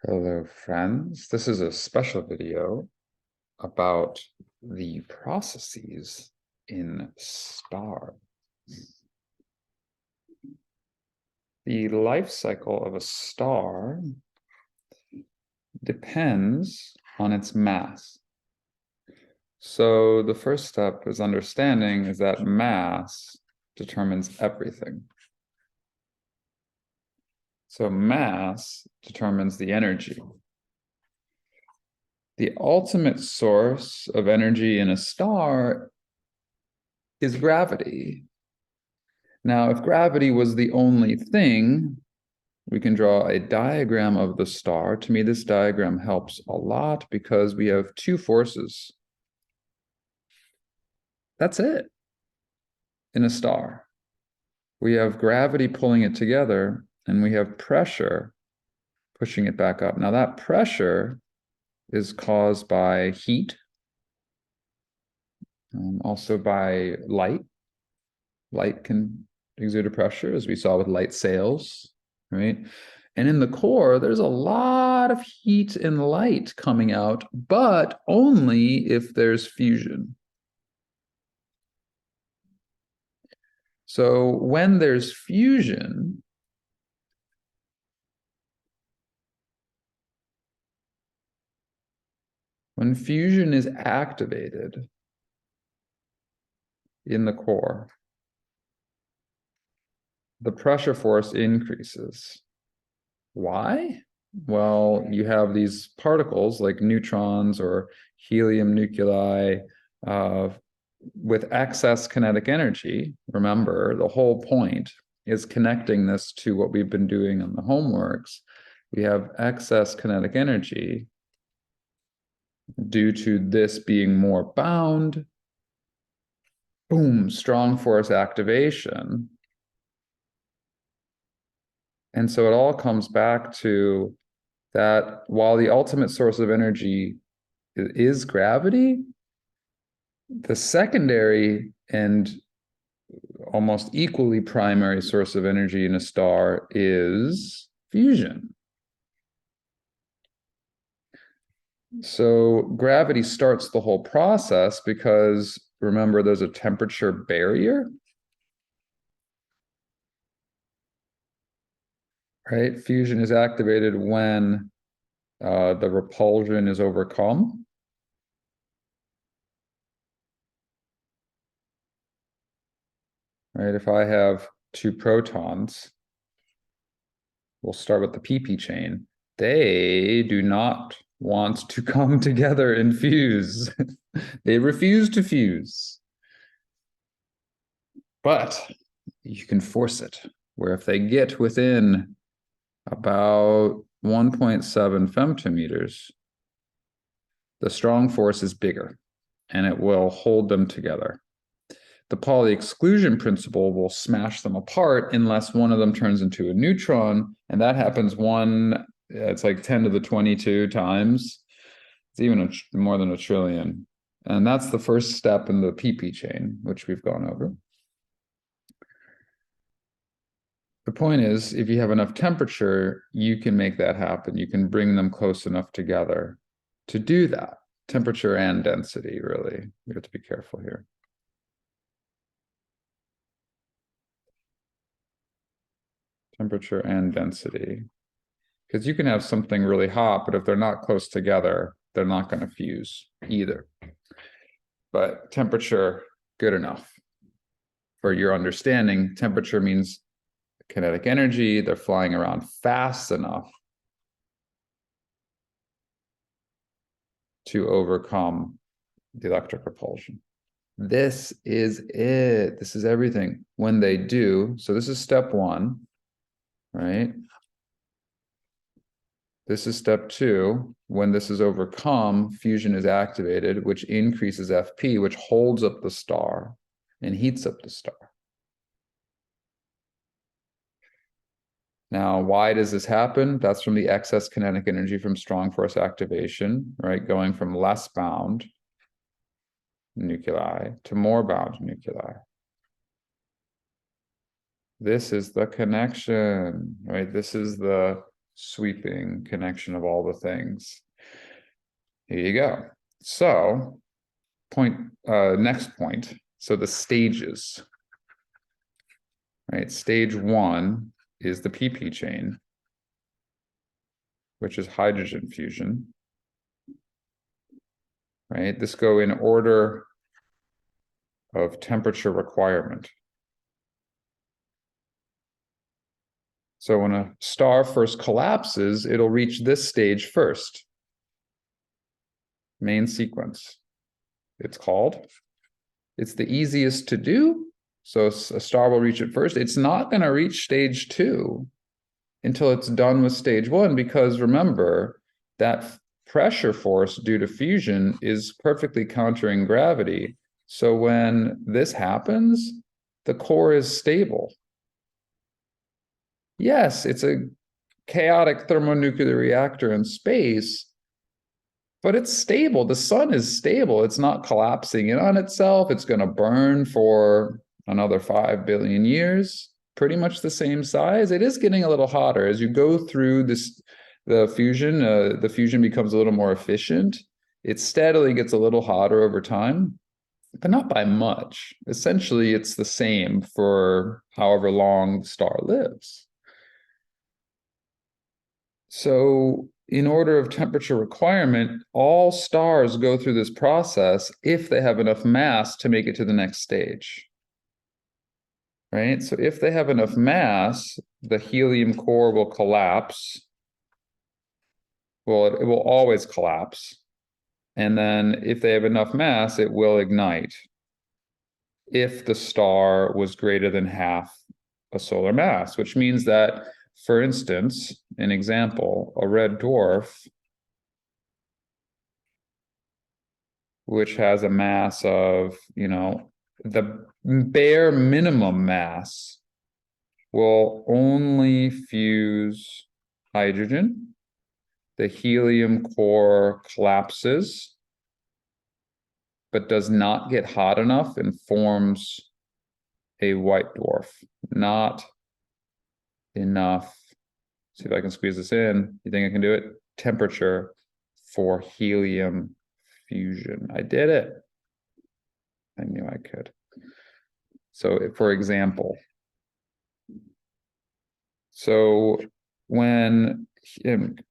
Hello, friends. This is a special video about the processes in stars. The life cycle of a star depends on its mass. So the first step is understanding is that mass determines everything. So mass determines the energy. The ultimate source of energy in a star is gravity. Now, if gravity was the only thing, we can draw a diagram of the star. To me, this diagram helps a lot because we have two forces. That's it in a star. We have gravity pulling it together, and we have pressure pushing it back up. Now, that pressure is caused by heat, also by light. Light can exert a pressure, as we saw with light sails, right? And in the core, there's a lot of heat and light coming out, but only if there's fusion. So when there's fusion, when fusion is activated in the core, the pressure force increases. Why? Well, you have these particles like neutrons or helium nuclei with excess kinetic energy. Remember, the whole point is connecting this to what we've been doing on the homeworks. We have excess kinetic energy due to this being more bound. Boom, strong force activation. And so it all comes back to that while the ultimate source of energy is gravity, the secondary and almost equally primary source of energy in a star is fusion. So gravity starts the whole process because, remember, there's a temperature barrier, right? Fusion is activated when the repulsion is overcome. Right? If I have two protons, we'll start with the pp chain. They do not want to come together and fuse. They refuse to fuse. But you can force it, where if they get within about 1.7 femtometers, the strong force is bigger, and it will hold them together. The Pauli exclusion principle will smash them apart unless one of them turns into a neutron, and that happens it's like 10 to the 22 times. It's even more than a trillion. And that's the first step in the pp chain, which we've gone over. The point is, if you have enough temperature, you can make that happen. You can bring them close enough together to do that. Temperature and density, really. You have to be careful here. Temperature and density. Because you can have something really hot, but if they're not close together, they're not going to fuse either. But temperature, good enough. For your understanding, temperature means kinetic energy. They're flying around fast enough to overcome the electric repulsion. This is it. This is everything. When they do, so this is step one, right? This is step two. When this is overcome, fusion is activated, which increases FP, which holds up the star and heats up the star. Now, why does this happen? That's from the excess kinetic energy from strong force activation, right? Going from less bound nuclei to more bound nuclei. This is the connection, right? This is the sweeping connection of all the things. Here you go. So next point. So the stages, right? Stage 1 is the PP chain, which is hydrogen fusion, right? This go in order of temperature requirement. So when a star first collapses, it'll reach this stage first. Main sequence. It's the easiest to do. So a star will reach it first. It's not going to reach stage 2 until it's done with stage 1, because remember, that pressure force due to fusion is perfectly countering gravity. So when this happens, the core is stable. Yes, it's a chaotic thermonuclear reactor in space, but it's stable. The sun is stable. It's not collapsing in on itself. It's going to burn for another 5 billion years, pretty much the same size. It is getting a little hotter as you go through the fusion becomes a little more efficient. It steadily gets a little hotter over time, but not by much. Essentially, it's the same for however long the star lives. So in order of temperature requirement, all stars go through this process if they have enough mass to make it to the next stage. Right? So if they have enough mass, the helium core will collapse. Well, it will always collapse. And then if they have enough mass, it will ignite if the star was greater than half a solar mass, which means that, for instance, an example, a red dwarf, which has a mass of, the bare minimum mass, will only fuse hydrogen. The helium core collapses, but does not get hot enough and forms a white dwarf. Not enough. See if I can squeeze this in. You think I can do it? Temperature for helium fusion. I did it. I knew I could. So for example, so when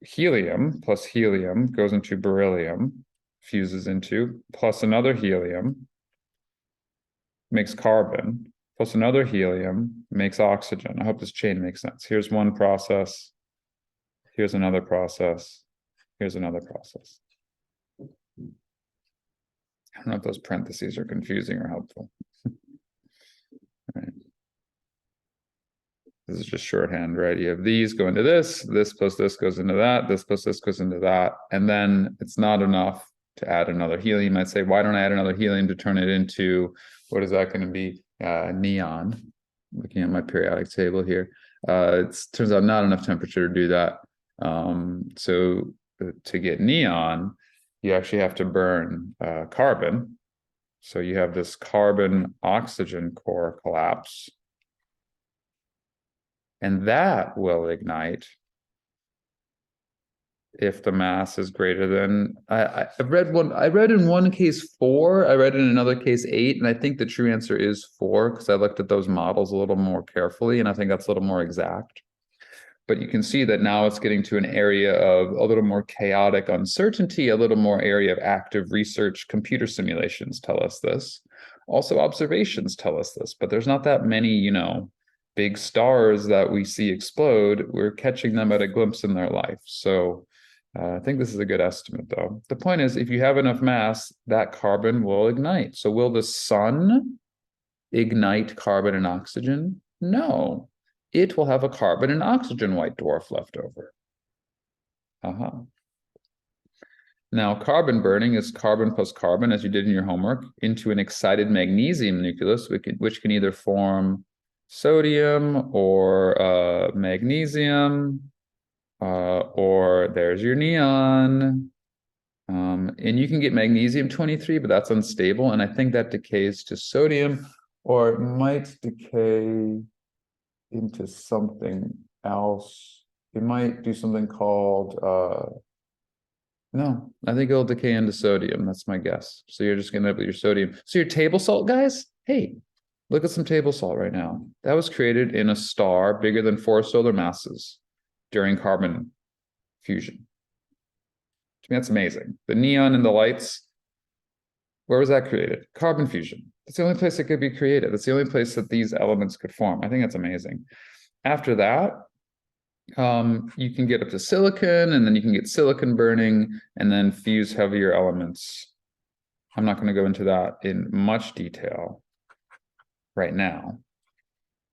helium plus helium goes into beryllium, fuses into, plus another helium makes carbon, plus another helium makes oxygen. I hope this chain makes sense. Here's one process. Here's another process. Here's another process. I don't know if those parentheses are confusing or helpful. Right. This is just shorthand, right? You have these go into this plus this goes into that, this plus this goes into that, and then it's not enough to add another helium. I'd say, why don't I add another helium to turn it into, what is that going to be? Neon. Looking at my periodic table here. It turns out not enough temperature to do that. So to get neon, you actually have to burn carbon. So you have this carbon oxygen core collapse. And that will ignite if the mass is greater than, I read in one case 4, I read in another case 8, and I think the true answer is 4 because I looked at those models a little more carefully, and I think that's a little more exact. But you can see that now it's getting to an area of a little more chaotic uncertainty, a little more area of active research. Computer simulations tell us this. Also, observations tell us this, but there's not that many, big stars that we see explode. We're catching them at a glimpse in their life. So I think this is a good estimate, though. The point is, if you have enough mass, that carbon will ignite. So will the sun ignite carbon and oxygen? No. It will have a carbon and oxygen white dwarf left over. Now, carbon burning is carbon plus carbon, as you did in your homework, into an excited magnesium nucleus, which can either form sodium or magnesium, or there's your neon. And you can get magnesium-23, but that's unstable, and I think that decays to sodium, or it might decay into something else You might do something called, no, I think it'll decay into sodium. That's my guess. So you're just gonna end up with your sodium. So your table salt, guys, hey, look at some table salt right now. That was created in a star bigger than 4 solar masses during carbon fusion. To me, that's amazing. The neon and the lights, where was that created? Carbon fusion. That's the only place it could be created. That's the only place that these elements could form. I think that's amazing. After that, you can get up to silicon, and then you can get silicon burning, and then fuse heavier elements. I'm not going to go into that in much detail right now,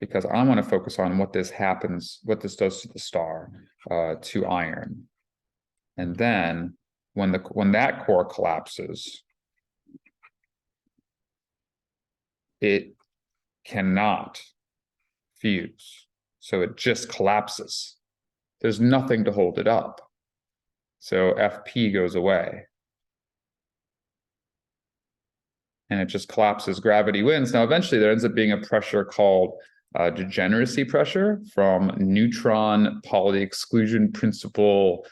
because I want to focus on what this does to the star, to iron. And then when that core collapses, it cannot fuse. So it just collapses. There's nothing to hold it up. So FP goes away. And it just collapses, gravity wins. Now, eventually there ends up being a pressure called degeneracy pressure from neutron Pauli exclusion principle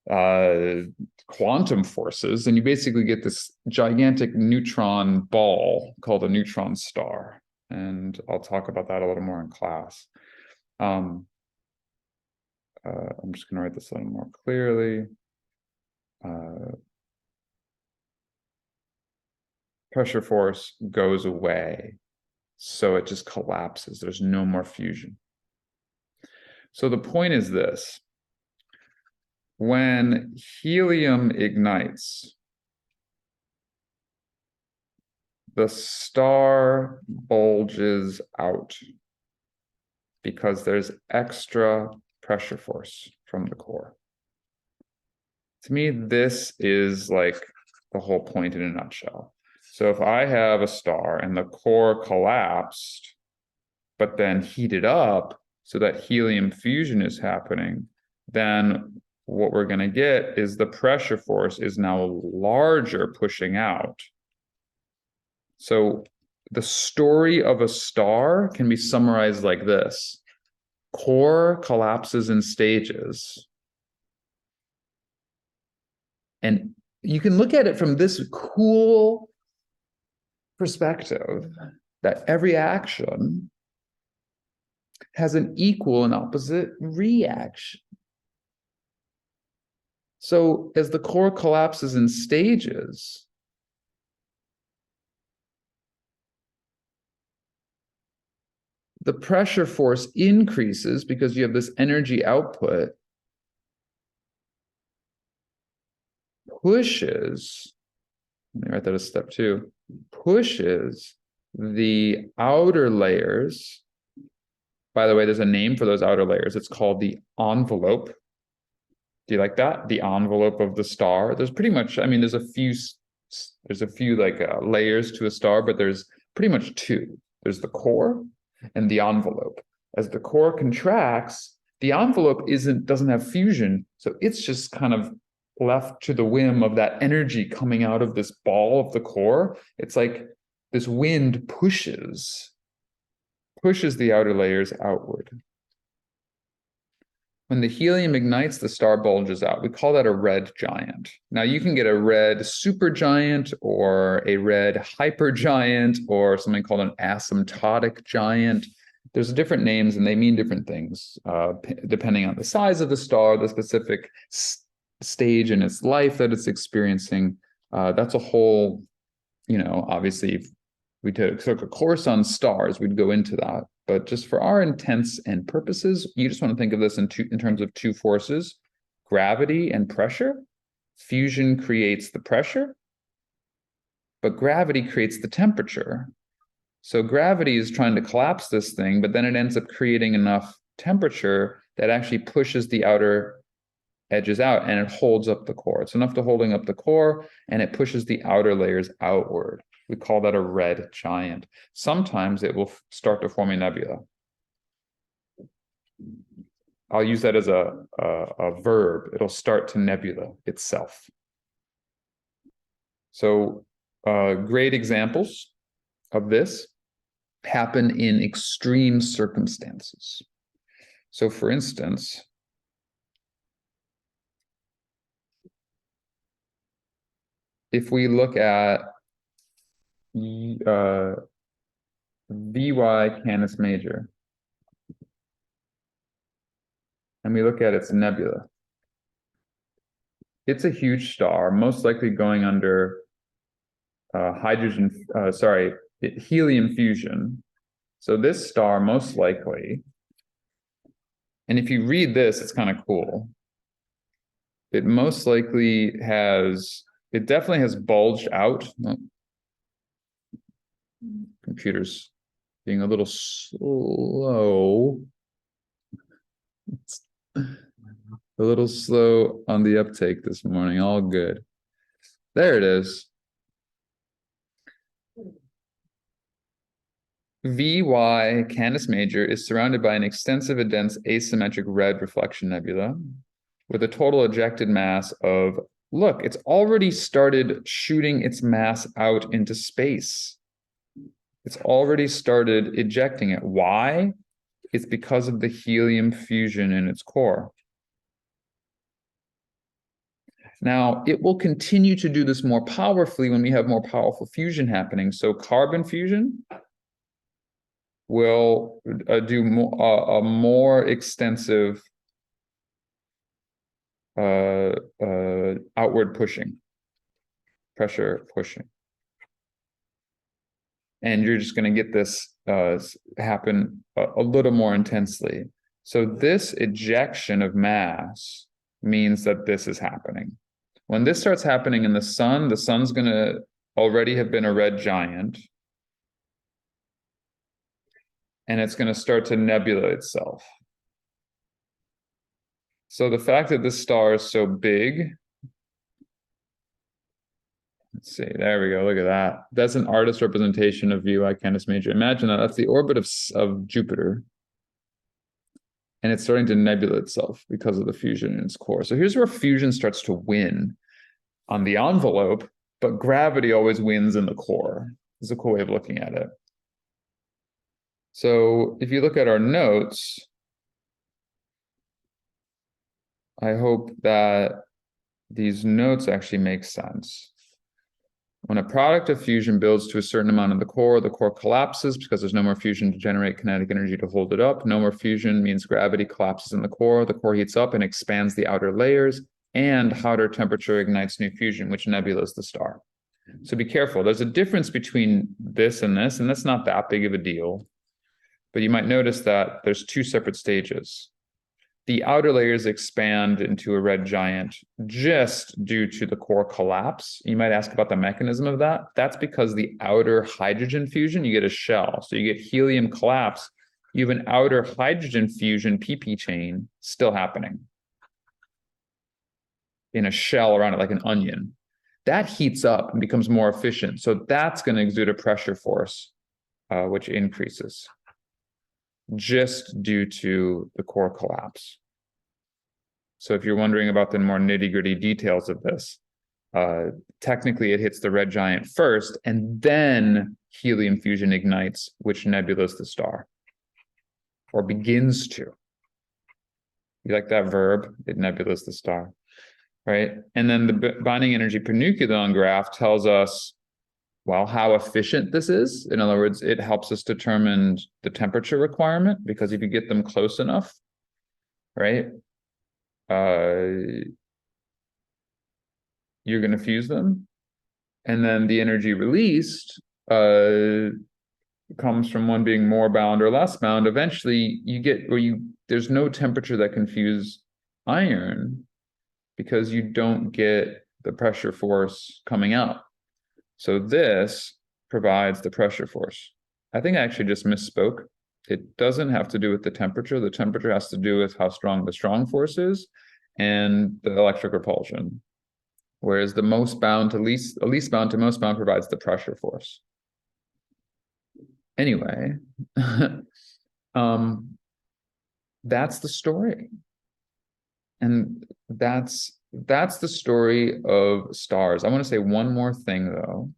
quantum forces. And you basically get this gigantic neutron ball called a neutron star. And I'll talk about that a little more in class. I'm just going to write this a little more clearly. Pressure force goes away, so it just collapses. There's no more fusion. So the point is this: when helium ignites, the star bulges out because there's extra pressure force from the core. To me, this is like the whole point in a nutshell. So if I have a star and the core collapsed, but then heated up so that helium fusion is happening, then what we're going to get is the pressure force is now larger, pushing out. So the story of a star can be summarized like this: core collapses in stages. And you can look at it from this cool perspective that every action has an equal and opposite reaction. So as the core collapses in stages, the pressure force increases because you have this energy output, pushes, let me write that as step 2, pushes the outer layers. By the way, there's a name for those outer layers. It's called the envelope. Do you like that? The envelope of the star. There's pretty much, I mean, there's a few like layers to a star, but there's pretty much 2. There's the core and the envelope. As the core contracts, the envelope doesn't have fusion, so it's just kind of left to the whim of that energy coming out of this ball of the core. It's like this wind pushes the outer layers outward. When the helium ignites, the star bulges out. We call that a red giant. Now you can get a red supergiant or a red hypergiant or something called an asymptotic giant. There's different names and they mean different things depending on the size of the star, the specific stage in its life that it's experiencing. That's a whole, obviously if we took a course on stars, we'd go into that. But just for our intents and purposes, you just want to think of this in terms of 2 forces: gravity and pressure. Fusion creates the pressure, but gravity creates the temperature. So gravity is trying to collapse this thing, but then it ends up creating enough temperature that actually pushes the outer edges out and it holds up the core. It's enough to holding up the core and it pushes the outer layers outward. We call that a red giant. Sometimes it will start to form a nebula. I'll use that as a verb. It'll start to nebula itself. So great examples of this happen in extreme circumstances. So for instance, if we look at VY Canis Major, and we look at its nebula, it's a huge star, most likely going under helium fusion. So this star most likely, and if you read this, it's kind of cool. It most likely it definitely has bulged out. Oh, computer's being a little slow. It's a little slow on the uptake this morning, all good. There it is. VY Canis Major is surrounded by an extensive and dense asymmetric red reflection nebula with a total ejected mass of, look, it's already started shooting its mass out into space. It's already started ejecting it. Why? It's because of the helium fusion in its core. Now, it will continue to do this more powerfully when we have more powerful fusion happening. So carbon fusion will do a more extensive outward pushing, pressure pushing. And you're just going to get this happen a little more intensely. So this ejection of mass means that this is happening. When this starts happening in the sun's going to already have been a red giant. And it's going to start to nebula itself. So the fact that this star is so big, let's see, there we go, look at that. That's an artist representation of VY Canis Major. Imagine that, that's the orbit of Jupiter. And it's starting to nebula itself because of the fusion in its core. So here's where fusion starts to win on the envelope, but gravity always wins in the core. This is a cool way of looking at it. So if you look at our notes, I hope that these notes actually make sense. When a product of fusion builds to a certain amount in the core collapses because there's no more fusion to generate kinetic energy to hold it up. No more fusion means gravity collapses in the core heats up and expands the outer layers, and hotter temperature ignites new fusion, which nebulas the star. So be careful. There's a difference between this, and that's not that big of a deal. But you might notice that there's two separate stages. The outer layers expand into a red giant just due to the core collapse. You might ask about the mechanism of that. That's because the outer hydrogen fusion, you get a shell. So you get helium collapse. You have an outer hydrogen fusion PP chain still happening in a shell around it, like an onion. That heats up and becomes more efficient. So that's going to exert a pressure force, which increases just due to the core collapse. So if you're wondering about the more nitty-gritty details of this, technically it hits the red giant first, and then helium fusion ignites, which nebulas the star, or begins to. You like that verb? It nebulas the star, right? And then the binding energy per-nucleon graph tells us, well, how efficient this is. In other words, it helps us determine the temperature requirement, because if you get them close enough, right, you're going to fuse them. And then the energy released comes from one being more bound or less bound. Eventually, you get there's no temperature that can fuse iron because you don't get the pressure force coming out. So this provides the pressure force. I think I actually just misspoke. It doesn't have to do with the temperature. The temperature has to do with how strong the strong force is and the electric repulsion. Whereas the most bound to least bound to most bound provides the pressure force. Anyway, that's the story. And that's the story of stars. I want to say one more thing, though,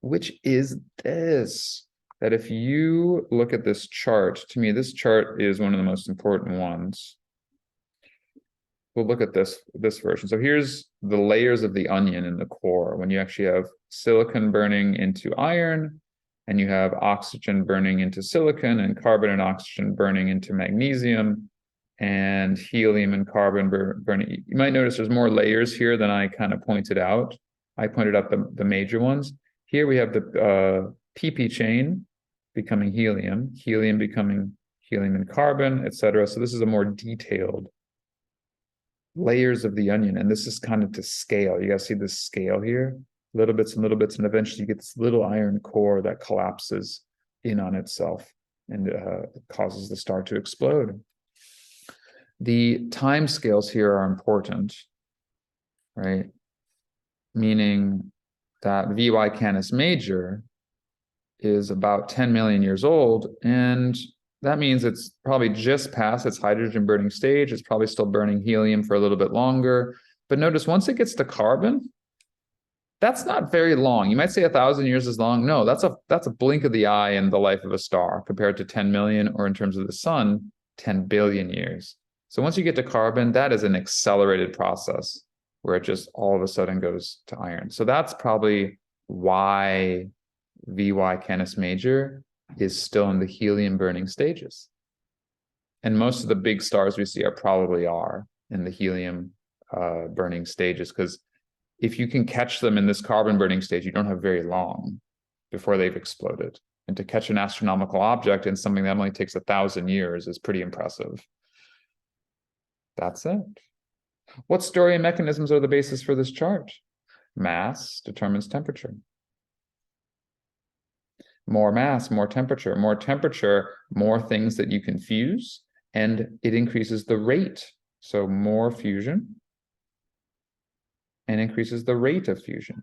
which is this, that if you look at this chart, to me, this chart is one of the most important ones. we'll look at this version. So here's the layers of the onion in the core, when you actually have silicon burning into iron, and you have oxygen burning into silicon, and carbon and oxygen burning into magnesium, and helium and carbon burning. You might notice there's more layers here than I kind of pointed out. I pointed out the major ones. Here we have the PP chain becoming helium, helium becoming helium and carbon, etc. So this is a more detailed layers of the onion, and this is kind of to scale. You guys see this scale here? Little bits, and eventually you get this little iron core that collapses in on itself and causes the star to explode. The time scales here are important, right? Meaning that VY Canis Major is about 10 million years old, and that means it's probably just past its hydrogen burning stage. It's probably still burning helium for a little bit longer. But notice once it gets to carbon, that's not very long. You might say 1,000 years is long. No, that's a blink of the eye in the life of a star compared to 10 million, or in terms of the sun, 10 billion years. So once you get to carbon, that is an accelerated process where it just all of a sudden goes to iron. So that's probably why VY Canis Major is still in the helium burning stages. And most of the big stars we see probably are in the helium burning stages, because if you can catch them in this carbon burning stage, you don't have very long before they've exploded. And to catch an astronomical object in something that only takes 1,000 years is pretty impressive. That's it. What story and mechanisms are the basis for this chart? Mass determines temperature. More mass, more temperature, more things that you can fuse, and it increases the rate. So more fusion and increases the rate of fusion.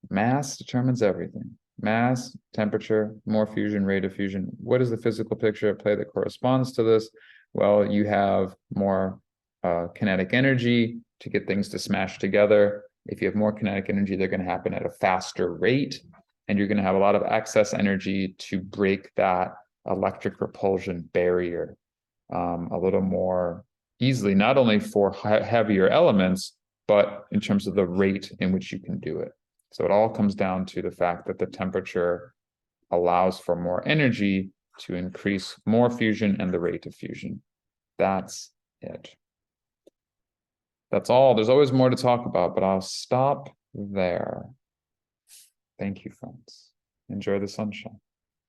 Mass determines everything. Mass, temperature, more fusion, rate of fusion. What is the physical picture at play that corresponds to this? Well, you have more kinetic energy to get things to smash together. If you have more kinetic energy, they're going to happen at a faster rate, and you're going to have a lot of excess energy to break that electric repulsion barrier a little more easily, not only for heavier elements, but in terms of the rate in which you can do it. So it all comes down to the fact that the temperature allows for more energy to increase more fusion and the rate of fusion. That's it. That's all. There's always more to talk about, but I'll stop there. Thank you, friends. Enjoy the sunshine.